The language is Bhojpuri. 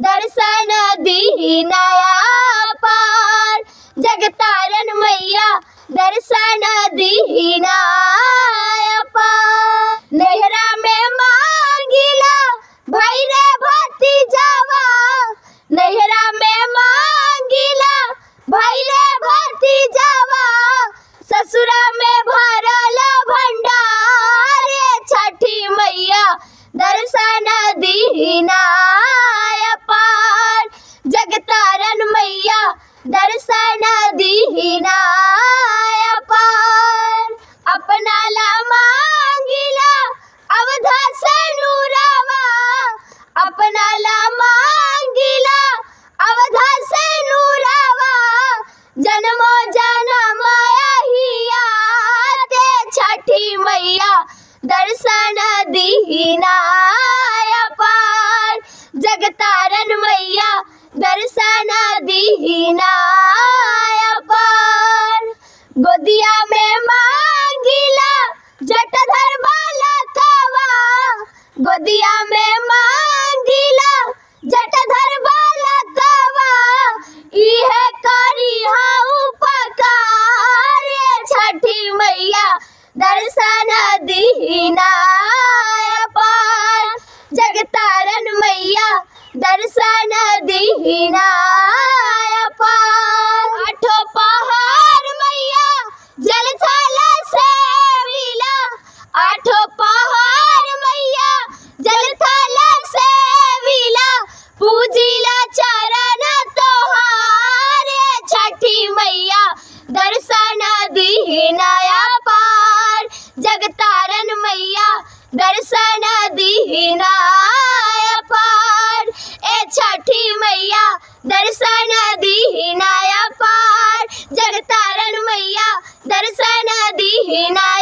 दर्शन दीनाया पार। जगतारन मैया दर्शन दीनाया पार। नेहरा में मांगिला भैरे भतीजावा, नेहरा में मांगिला भैरे भतीजावा, ससुरा में भरल भंडार। छठी मैया दर्शन दीनाया पार। जगतारन मैया दर्शन दीनाया पार। अपना ला मांगिला अवधा से नूरावा, अपना ला मांगिला अवधा से नूरावा, जन्मो जन्म हिया ते छठी मैया दर्शन दीनाया पार। जगतारन मैया दर्शन दीनाया पार। गोदिया में मांगिला जटाधर बालकवा, गोदिया में मांगिला जटाधर बालकवा, इहे करी उपकार। छठी मैया दर्शन दीनाया पार। जगतारन मैया दर्शन दीनाया पार। आठों पहाड़ मैया जल थल से मिला, आठों पहाड़ मैया जल थल से मिला, पूजिला चरण तोहार। छठी मैया दर्शन दीनाया पार। जगतारन मैया दर्शन दीनाया पार। छठी मैया दर्शन दीनाया पार। जगतारन मैया दर्शन दीनाया